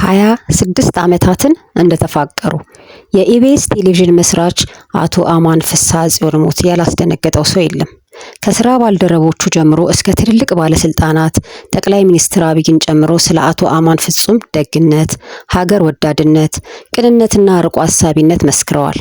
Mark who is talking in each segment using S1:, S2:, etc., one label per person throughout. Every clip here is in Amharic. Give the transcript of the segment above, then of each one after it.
S1: 26 ዓመታትን እንደተፋቀሩ የኢቢኤስ ቴሌቪዥን መስራች አቶ አማን ፍስሐ ጽዮን ሞት ያላስደነገጠው ሰው የለም። ከስራ ባልደረቦቹ ጀምሮ እስከ ትልልቅ ባለስልጣናት ጠቅላይ ሚኒስትር አብይን ጨምሮ ስለ አቶ አማን ፍጹም ደግነት፣ ሀገር ወዳድነት፣ ቅንነትና ርቆ አሳቢነት መስክረዋል።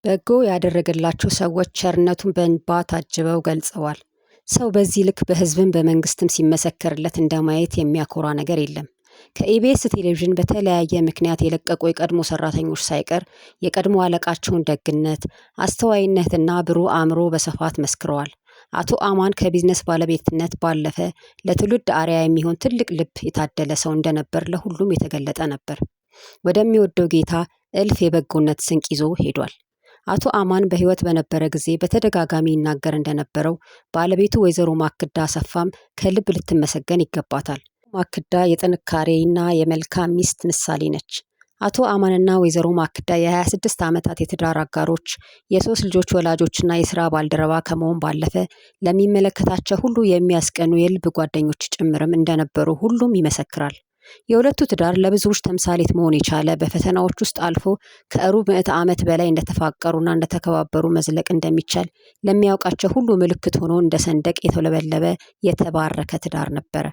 S1: በጎ ያደረገላቸው ሰዎች ቸርነቱን በእንባ ታጅበው ገልጸዋል። ሰው በዚህ ልክ በህዝብም በመንግስትም ሲመሰከርለት እንደማየት የሚያኮራ ነገር የለም። ከኢቢኤስ ቴሌቪዥን በተለያየ ምክንያት የለቀቁ የቀድሞ ሰራተኞች ሳይቀር የቀድሞ አለቃቸውን ደግነት፣ አስተዋይነትና ብሩህ አእምሮ በስፋት መስክረዋል። አቶ አማን ከቢዝነስ ባለቤትነት ባለፈ ለትውልድ አርአያ የሚሆን ትልቅ ልብ የታደለ ሰው እንደነበር ለሁሉም የተገለጠ ነበር። ወደሚወደው ጌታ እልፍ የበጎነት ስንቅ ይዞ ሄዷል። አቶ አማን በህይወት በነበረ ጊዜ በተደጋጋሚ ይናገር እንደነበረው ባለቤቱ ወይዘሮ ማክዳ አሰፋም ከልብ ልትመሰገን ይገባታል። ማክዳ የጥንካሬና የመልካም ሚስት ምሳሌ ነች። አቶ አማንና ወይዘሮ ማክዳ የ26 ዓመታት የትዳር አጋሮች፣ የሶስት ልጆች ወላጆችና የስራ ባልደረባ ከመሆን ባለፈ ለሚመለከታቸው ሁሉ የሚያስቀኑ የልብ ጓደኞች ጭምርም እንደነበሩ ሁሉም ይመሰክራል። የሁለቱ ትዳር ለብዙዎች ተምሳሌት መሆን የቻለ በፈተናዎች ውስጥ አልፎ ከሩብ ምዕተ ዓመት በላይ እንደተፋቀሩና እንደተከባበሩ መዝለቅ እንደሚቻል ለሚያውቃቸው ሁሉ ምልክት ሆኖ እንደ ሰንደቅ የተውለበለበ የተባረከ ትዳር ነበረ።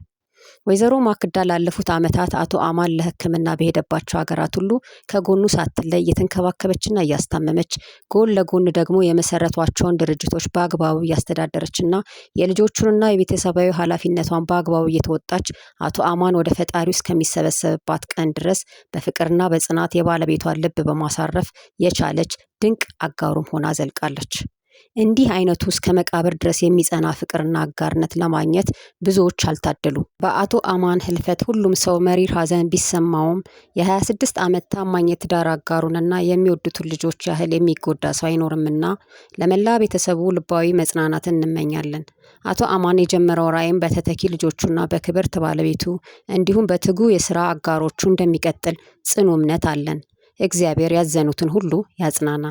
S1: ወይዘሮ ማክዳ ላለፉት ዓመታት አቶ አማን ለሕክምና በሄደባቸው ሀገራት ሁሉ ከጎኑ ሳትለይ እየተንከባከበችና እያስታመመች፣ ጎን ለጎን ደግሞ የመሰረቷቸውን ድርጅቶች በአግባቡ እያስተዳደረችና የልጆቹንና የቤተሰባዊ ኃላፊነቷን በአግባቡ እየተወጣች አቶ አማን ወደ ፈጣሪው እስከሚሰበሰብባት ቀን ድረስ በፍቅርና በጽናት የባለቤቷን ልብ በማሳረፍ የቻለች ድንቅ አጋሩም ሆና ዘልቃለች። እንዲህ አይነቱ እስከ መቃብር ድረስ የሚጸና ፍቅርና አጋርነት ለማግኘት ብዙዎች አልታደሉ። በአቶ አማን ህልፈት ሁሉም ሰው መሪር ሐዘን ቢሰማውም የ26 ዓመት ታማኝ የትዳር አጋሩንና የሚወዱትን ልጆች ያህል የሚጎዳ ሰው አይኖርምና ለመላ ቤተሰቡ ልባዊ መጽናናትን እንመኛለን። አቶ አማን የጀመረው ራዕይም በተተኪ ልጆቹና በክብርት ባለቤቱ እንዲሁም በትጉ የስራ አጋሮቹ እንደሚቀጥል ጽኑ እምነት አለን። እግዚአብሔር ያዘኑትን ሁሉ ያጽናና።